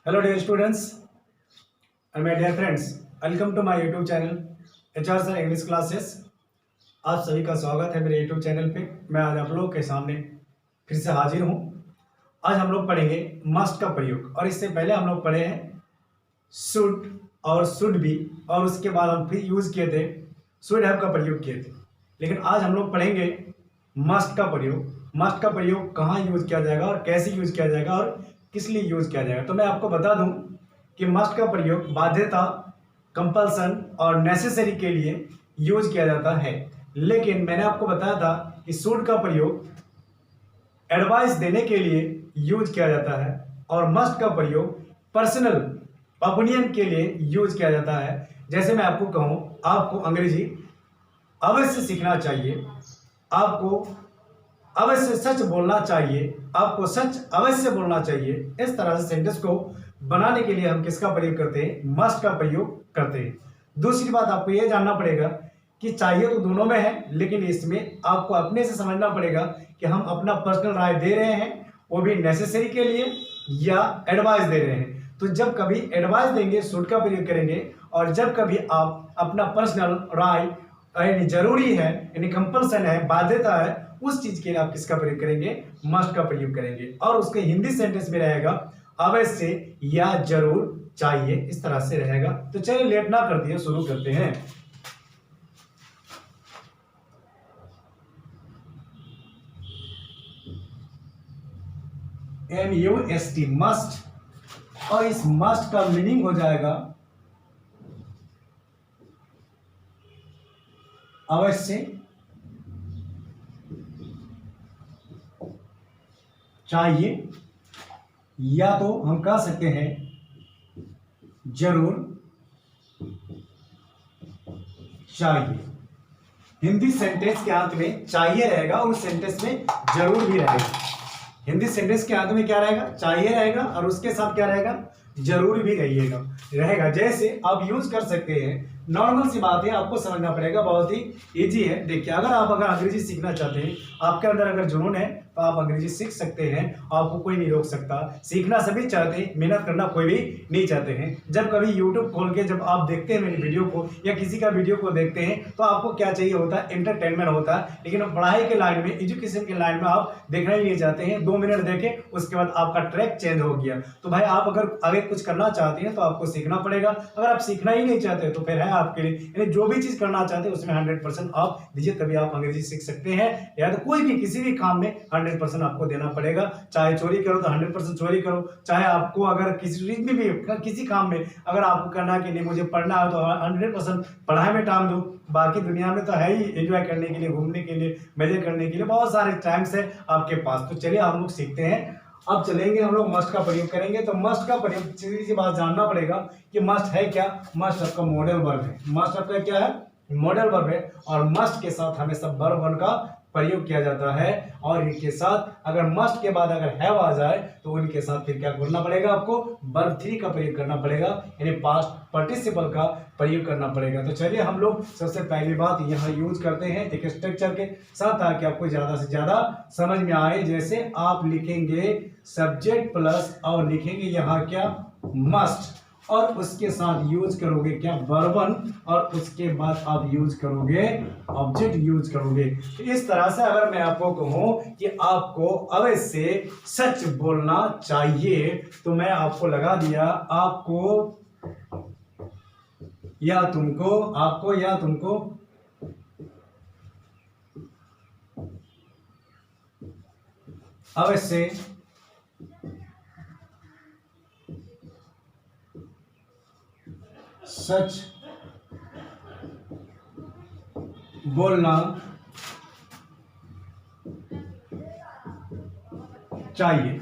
Hello dear students and my dear friends, welcome to my YouTube channel HR Sir English Classes। आप सभी का स्वागत है मेरे YouTube चैनल पे। मैं आज आप लोगों के सामने फिर से हाजिर हूँ। आज हम लोग पढ़ेंगे मस्ट का प्रयोग, और इससे पहले हम लोग पढ़े हैं शुड और शुड बी, और उसके बाद हम फिर यूज़ किए थे शुड हैव का प्रयोग किए थे। लेकिन आज हम लोग पढ़ेंगे मस्ट का प्रयोग। मस्ट का प्रयोग कहाँ यूज़ किया जाएगा और कैसे यूज़ किया जाएगा और किस लिए यूज़ किया जाएगा। तो मैं आपको बता दूं कि मस्ट का प्रयोग बाध्यता, कंपल्सन और नेसेसरी के लिए यूज किया जाता है। लेकिन मैंने आपको बताया था कि शुड का प्रयोग एडवाइस देने के लिए यूज किया जाता है, और मस्ट का प्रयोग पर्सनल ओपिनियन के लिए यूज किया जाता है। जैसे मैं आपको कहूँ, आपको अंग्रेजी अवश्य सीखना चाहिए, आपको अवश्य सच बोलना चाहिए, आपको सच अवश्य बोलना चाहिए। इस तरह से सेंटेंस को बनाने के लिए हम किसका प्रयोग करते हैं? मस्ट का प्रयोग करते हैं। दूसरी बात, आपको यह जानना पड़ेगा कि चाहिए तो दोनों में है, लेकिन इसमें आपको अपने से समझना पड़ेगा कि हम अपना पर्सनल राय दे रहे हैं, वो भी नेसेसरी के लिए या एडवाइस दे रहे हैं। तो जब कभी एडवाइस देंगे शुड का प्रयोग करेंगे, और जब कभी आप अपना पर्सनल राय यानी जरूरी है, यानी कंपल्सन है, बाध्यता है, उस चीज के लिए आप किसका प्रयोग करेंगे? मस्ट का प्रयोग करेंगे। और उसके हिंदी सेंटेंस में रहेगा अवश्य या जरूर चाहिए, इस तरह से रहेगा। तो चलिए लेट ना करते हैं, शुरू करते हैं। MUST मस्ट, और इस मस्ट का मीनिंग हो जाएगा अवश्य, चाहिए, या तो हम कह सकते हैं जरूर चाहिए। हिंदी सेंटेंस के अंत में चाहिए रहेगा और उस सेंटेंस में जरूर भी रहेगा। हिंदी सेंटेंस के अंत में क्या रहेगा? चाहिए रहेगा, और उसके साथ क्या रहेगा? जरूर भी रहेगा। जैसे आप यूज कर सकते हैं, नॉर्मल सी बात है, आपको समझना पड़ेगा, बहुत ही इजी है। देखिए, अगर अंग्रेजी सीखना चाहते हैं, आपके अंदर अगर जुनून है तो आप अंग्रेजी सीख सकते हैं, आपको कोई नहीं रोक सकता। सीखना सभी चाहते हैं, मेहनत करना कोई भी नहीं चाहते हैं। जब कभी यूट्यूब खोल के जब आप देखते हैं मेरी वीडियो को या किसी का वीडियो को देखते हैं, तो आपको क्या चाहिए होता है? एंटरटेनमेंट होता है। लेकिन पढ़ाई के लाइन में, एजुकेशन के लाइन में आप देखना ही नहीं चाहते हैं। 2 मिनट देखे, उसके बाद आपका ट्रैक चेंज हो गया। तो भाई, आप अगर आगे कुछ करना चाहते हैं तो आपको सीखना पड़ेगा। अगर आप सीखना ही नहीं चाहते तो फिर है आपके लिए, यानी जो भी चीज करना चाहते हैं उसमें 100% आप दीजिए, तभी आप अंग्रेजी सीख सकते हैं। या तो कोई भी किसी भी काम में 100% आपको देना पड़ेगा। चाहे चोरी करो तो 100% चोरी करो, चाहे आपको अगर किसी चीज में भी, किसी काम में अगर आपको करना है कि नहीं मुझे पढ़ना है, तो 100% पढ़ाई में टाइम दो। बाकी दुनिया में तो है ही एंजॉय करने के लिए, घूमने के लिए, मजे करने के लिए बहुत सारे टाइम्स है आपके पास। तो चलिए हम लोग सीखते हैं। अब चलेंगे, हम लोग मस्ट का प्रयोग करेंगे। तो मस्ट का प्रयोग, सीधी सी बात जानना पड़ेगा कि मस्ट है क्या। मस्ट आपका मॉडल वर्ब है। मस्ट आपका क्या है? मॉडल वर्ब है, और मस्ट के साथ हमेशा वर्ब 1 का प्रयोग किया जाता है। और इनके साथ अगर मस्ट के बाद अगर हैव आ जाए तो उनके साथ फिर क्या करना पड़ेगा? आपको वर्ब 3 का प्रयोग करना पड़ेगा, यानी पास्ट पार्टिसिपल का प्रयोग करना पड़ेगा। तो चलिए हम लोग सबसे पहली बात यहाँ यूज करते हैं एक स्ट्रक्चर के साथ, ताकि आपको ज्यादा से ज्यादा समझ में आए। जैसे आप लिखेंगे सब्जेक्ट प्लस और लिखेंगे यहाँ क्या? मस्ट, और उसके साथ यूज करोगे क्या? वर्ब 1, और उसके बाद आप यूज करोगे ऑब्जेक्ट यूज करोगे। तो इस तरह से अगर मैं आपको कहूं कि आपको अवश्य सच बोलना चाहिए, तो मैं आपको लगा दिया आपको या तुमको, आपको या तुमको अवश्य सच बोलना चाहिए।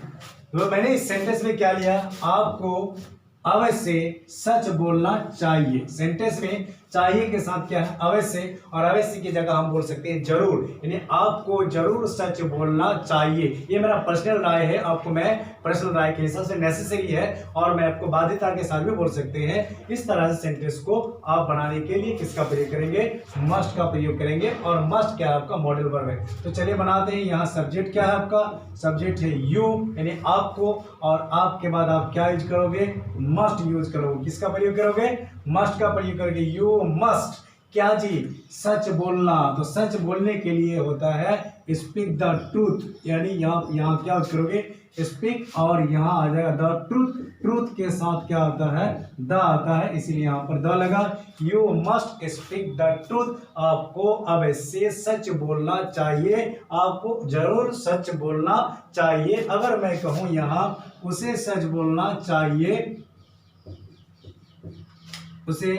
तो मैंने इस सेंटेंस में क्या लिया? आपको अवश्य सच बोलना चाहिए। सेंटेंस में चाहिए के साथ क्या है, अवश्य, और अवश्य की जगह हम बोल सकते हैं जरूर, यानी आपको जरूर सच बोलना चाहिए। ये मेरा पर्सनल राय है, आपको मैं पर्सनल राय के हिसाब से नेसेसरी है, और मैं आपको बाध्यता के साथ भी बोल सकते हैं। इस तरह से सेंटेंस को आप बनाने के लिए किसका प्रयोग करेंगे, मस्ट का प्रयोग करेंगे, और मस्ट क्या है आपका मॉडल वर्ब है। तो चलिए बनाते हैं। यहाँ सब्जेक्ट क्या है आपका, सब्जेक्ट है यू, यानी आपको, और आपके बाद आप क्या यूज करोगे, मस्ट यूज करोगे। किसका प्रयोग करोगे, मस्ट का प्रयोग करोगे। यू मस्ट क्या जी, सच बोलना। तो सच बोलने के लिए होता है स्पीक द ट्रूथ, यानी यहाँ क्या यूज करोगे, स्पीक, और यहाँ आ जाएगा द ट्रूथ। ट्रूथ के साथ क्या आता है, द आता है, इसीलिए यहाँ पर द लगा। You must speak the truth, आपको अवश्य सच बोलना चाहिए, आपको जरूर सच बोलना चाहिए। अगर मैं कहूँ यहाँ उसे सच बोलना चाहिए, उसे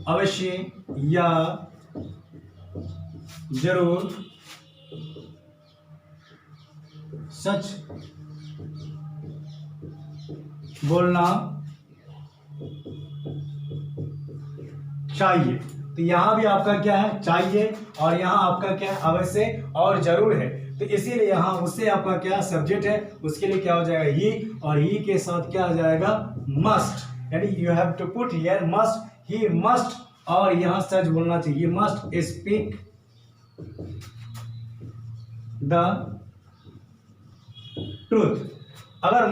अवश्य या जरूर सच बोलना चाहिए। तो यहां भी आपका क्या है, चाहिए, और यहां आपका क्या है, अवश्य और जरूर है। तो इसीलिए यहां उससे आपका क्या सब्जेक्ट है, उसके लिए क्या हो जाएगा ही, और ही के साथ क्या आ जाएगा, मस्ट, यानी you have to put here must, he must, और यहां सच बोलना चाहिए, मस्ट स्पीक द ट्रूथ। अगर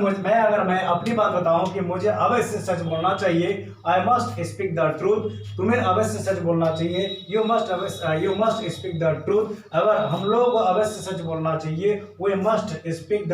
मैं अपनी बात बताऊं कि मुझे अवश्य सच बोलना चाहिए, I must speak the truth, तुम्हें अवश्य सच बोलना चाहिए, you must speak the truth. अगर हम लोग को अवश्य सच बोलना चाहिए, we must speak the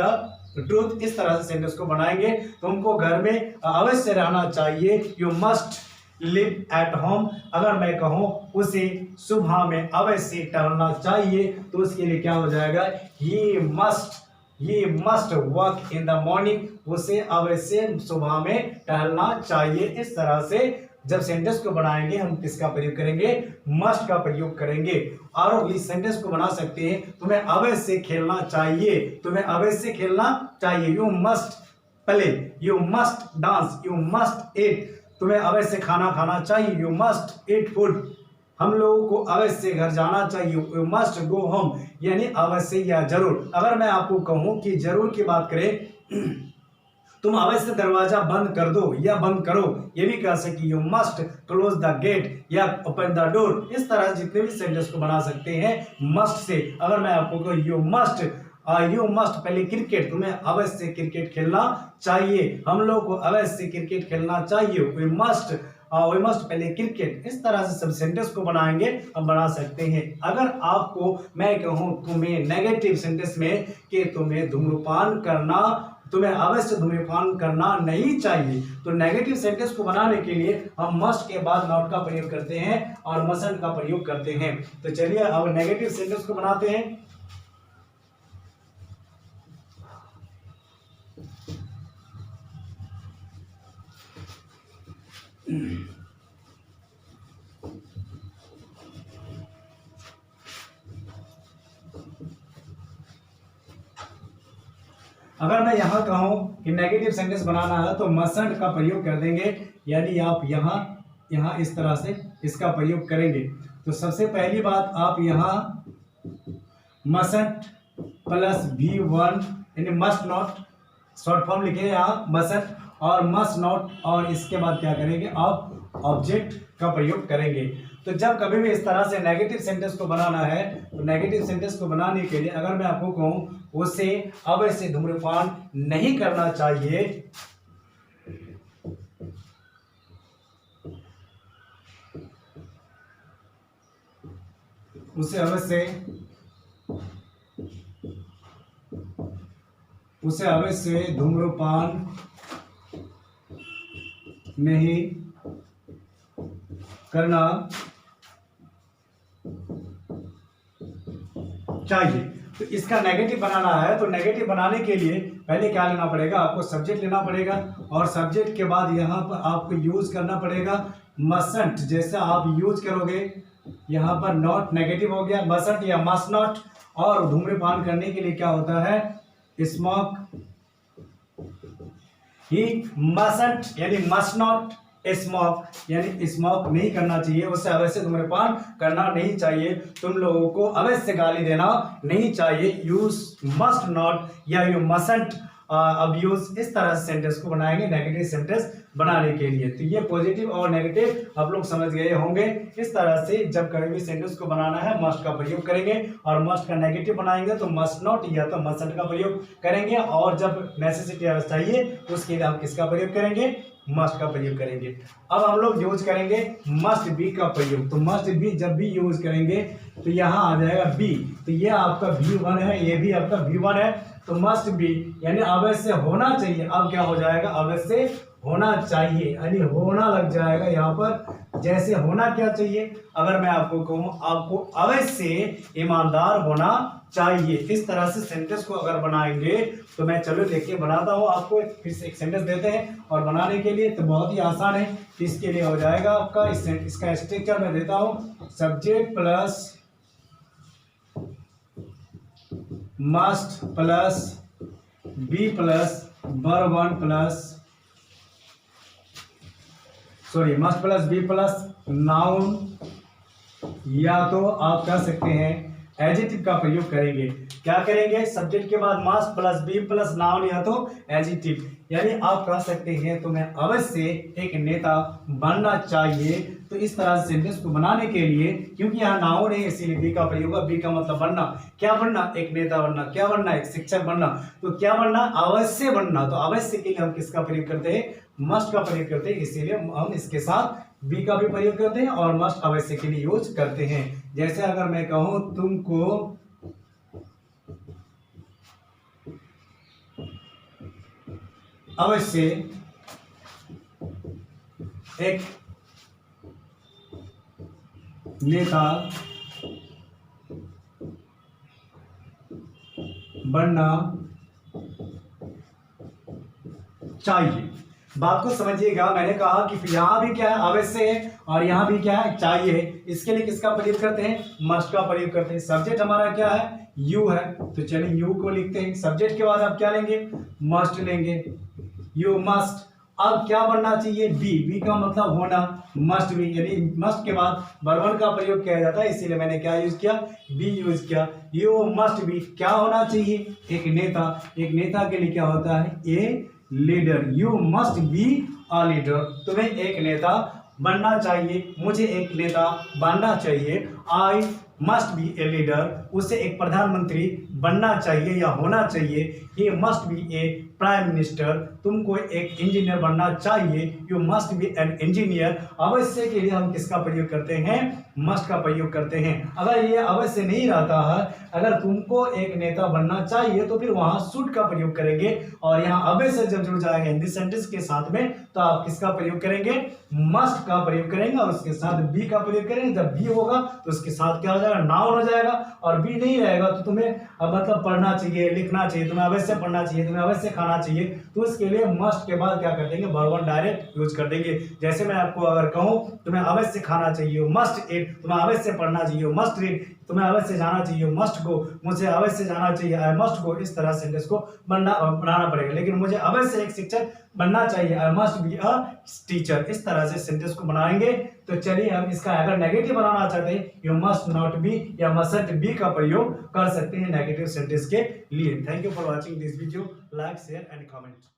truth. इस तरह से सेंटेंस को बनाएंगे। तुमको घर में अवश्य रहना चाहिए, you must live at home. अगर मैं कहूँ उसे सुबह में अवश्य टहलना चाहिए, तो उसके लिए क्या हो जाएगा, he must work in the morning, उसे अवश्य सुबह में टहलना चाहिए। इस तरह से जब सेंटेंस को बनाएंगे हम किसका प्रयोग करेंगे, मस्ट का प्रयोग करेंगे। और इस सेंटेंस को बना सकते हैं, तुम्हें अवश्य खेलना चाहिए, तुम्हें अवश्य खेलना चाहिए, you must play, you must dance, you must eat, तुम्हें अवश्य खाना खाना चाहिए, यू मस्ट ईट फूड। हम लोगों को अवश्य घर जाना चाहिए, यू मस्ट गो होम, यानी अवश्य या जरूर। अगर मैं आपको कहूं कि जरूर की बात करें, तुम अवश्य दरवाजा बंद कर दो या बंद करो, ये भी कह सकते, you must close the gate या ओपन द डोर। इस तरह जितने भी सेंटेंस को बना सकते हैं मस्ट से। अगर मैं आपको कहूं यू मस्ट पहले क्रिकेट, तुम्हें अवश्य क्रिकेट खेलना चाहिए, हम लोग को अवश्य क्रिकेट खेलना चाहिए, वी मस्ट पहले क्रिकेट। इस तरह से सब सेंटेंस को बनाएंगे, हम बना सकते हैं। अगर आपको मैं कहूं तुम्हें नेगेटिव सेंटेंस में कि तुम्हें अवश्य धूम्रपान करना नहीं चाहिए, तो नेगेटिव सेंटेंस को बनाने के लिए हम मस्ट के बाद नॉट का प्रयोग करते हैं और मस्ट का प्रयोग करते हैं। तो चलिए अब नेगेटिव सेंटेंस को बनाते हैं। अगर मैं यहां कहूं कि नेगेटिव सेंटेंस बनाना है तो मस्ट का प्रयोग कर देंगे, यानी आप यहां इस तरह से इसका प्रयोग करेंगे। तो सबसे पहली बात, आप यहां मस्ट प्लस V1 यानी मस्ट नॉट, शॉर्ट फॉर्म लिखे यहाँ मस्ट और मस्ट नॉट, और इसके बाद क्या करेंगे, आप ऑब्जेक्ट का प्रयोग करेंगे। तो जब कभी भी इस तरह से नेगेटिव सेंटेंस को बनाना है, तो नेगेटिव सेंटेंस को बनाने के लिए अगर मैं आपको कहूं उसे अवश्य धूम्रपान नहीं करना चाहिए, उसे अवश्य धूम्रपान नहीं करना चाहिए। तो इसका नेगेटिव बनाना है, तो नेगेटिव बनाने के लिए पहले क्या लेना पड़ेगा, आपको सब्जेक्ट लेना पड़ेगा, और सब्जेक्ट के बाद यहाँ पर आपको यूज करना पड़ेगा मस्ट। जैसे आप यूज करोगे यहाँ पर नॉट, नेगेटिव हो गया मस्ट या मस्ट नॉट। और धूम्रपान करने के लिए क्या होता है, स्मोक, ही मस्ट यानी मस्ट नॉट स्मोक, यानी स्मोक नहीं करना चाहिए, उससे अवश्य धूम्रपान करना नहीं चाहिए, तुम लोगों को अवश्य गाली देना नहीं चाहिए, यू मस्ट नॉट या यू मस्टंट अब्यूज, इस तरह से सेंटेंस को बनाएंगे नेगेटिव सेंटेंस बनाने के लिए। तो ये पॉजिटिव और नेगेटिव आप लोग समझ गए होंगे। इस तरह से जब कभी भी सेंटेंस को बनाना है मस्ट का प्रयोग करेंगे, और मस्ट का नेगेटिव बनाएंगे तो मस्ट नॉट या तो मस्टंट का प्रयोग करेंगे, और जब नेसेसिटी चाहिए तो उसके लिए हम किसका प्रयोग करेंगे, मस्ट का प्रयोग करेंगे। अब हम लोग यूज करेंगे मस्ट बी का प्रयोग। तो मस्ट बी जब भी यूज करेंगे तो यहाँ आ जाएगा बी, तो ये आपका V1 है, ये भी आपका V1 है, तो मस्ट बी यानी अवश्य होना चाहिए। अब क्या हो जाएगा, अवश्य होना चाहिए, यानी होना लग जाएगा यहाँ पर। जैसे होना क्या चाहिए, अगर मैं आपको कहूँ आपको अवश्य ईमानदार होना चाहिए, इस तरह से सेंटेंस को अगर बनाएंगे तो मैं चलो देखिए बनाता हूँ आपको, फिर से एक सेंटेंस देते हैं। और बनाने के लिए तो बहुत ही आसान है, इसके लिए हो जाएगा आपका इसका स्ट्रक्चर मैं देता हूँ, subject plus must plus be plus verb 1 plus must plus be plus noun, या तो आप कह सकते हैं एडजेक्टिव का प्रयोग करेंगे। क्या करेंगे, सब्जेक्ट के बाद must plus be plus noun या तो एडजेक्टिव, यानी आप कह सकते हैं तो मैं अवश्य एक नेता बनना चाहिए। तो इस तरह से सेंटेंस को बनाने के लिए, क्योंकि यहाँ नाउन है इसीलिए बी का प्रयोग है। बी का मतलब बनना, क्या बनना, एक नेता बनना, क्या बनना, एक शिक्षक बनना, तो क्या बनना, अवश्य बनना। तो अवश्य के लिए हम किसका प्रयोग करते हैं, मस्ट का प्रयोग करते हैं, इसीलिए हम इसके साथ बी का भी प्रयोग करते हैं और मस्ट अवश्य के लिए यूज करते हैं। जैसे अगर मैं कहूं तुमको अवश्य एक नेता बनना चाहिए। बात को समझिएगा, मैंने कहा कि यहाँ भी क्या है, अवश्य है, और यहाँ भी क्या है, चाहिए। इसके लिए किसका प्रयोग करते हैं, मस्ट का प्रयोग करते हैं। सब्जेक्ट हमारा क्या है, यू है, तो चलिए यू को लिखते हैं। सब्जेक्ट के बाद आप क्या लेंगे, मस्ट लेंगे, यू मस्ट। अब क्या बनना चाहिए, बी, बी का मतलब होना, मस्ट बी, यानी मस्ट के बाद वर्ब का प्रयोग किया जाता है, इसीलिए मैंने क्या यूज किया, बी यूज किया। यू मस्ट बी, क्या होना चाहिए, एक नेता। एक नेता के लिए क्या होता है, a leader, you must be a leader, तुम्हें एक नेता बनना चाहिए, मुझे एक नेता बनना चाहिए। I must be a leader, उसे एक प्रधानमंत्री बनना चाहिए या होना चाहिए। He must be A prime minister, तुमको एक इंजीनियर बनना चाहिए, you must be an engineer. अवश्य के लिए हम किसका प्रयोग करते हैं, मस्ट का प्रयोग करते हैं। अगर ये अवश्य नहीं रहता है, अगर तुमको एक नेता बनना चाहिए तो फिर वहां शुड का प्रयोग करेंगे, और यहाँ अवश्य जब जुड़ जाएगा हिंदी सेंटेंस के साथ में तो आप किसका प्रयोग करेंगे, मस्ट का प्रयोग करेंगे, और उसके साथ बी का प्रयोग करेंगे। जब बी होगा तो उसके साथ क्या हो जाएगा, नाउन हो जाएगा, और बी नहीं रहेगा तो तुम्हें मतलब पढ़ना चाहिए, लिखना चाहिए, तुम्हें अवश्य पढ़ना चाहिए, तुम्हें अवश्य खाना चाहिए, तो उसके लिए मस्ट के बाद क्या कर देंगे, वर्ब डायरेक्ट यूज कर देंगे। जैसे मैं आपको अगर कहूं तुम्हें अवश्य खाना चाहिए, मस्ट ईट, तुम्हें अवश्य पढ़ना चाहिए, मस्ट रीड, तुम्हें अवश्य जाना चाहिए, मस्ट गो, मुझे अवश्य जाना चाहिए, आई मस्ट गो। इस तरह सेंटेंस को बनाना पड़ेगा। लेकिन मुझे अवश्य एक शिक्षक बनना चाहिए, I must be a teacher. इस तरह से सेंटेंस को बनाएंगे। तो चलिए हम इसका अगर नेगेटिव बनाना चाहते हैं, यू मस्ट नॉट बी या मस्ट बी का प्रयोग कर सकते हैं नेगेटिव सेंटेंस के लिए। Thank you for watching this video, like share and comment.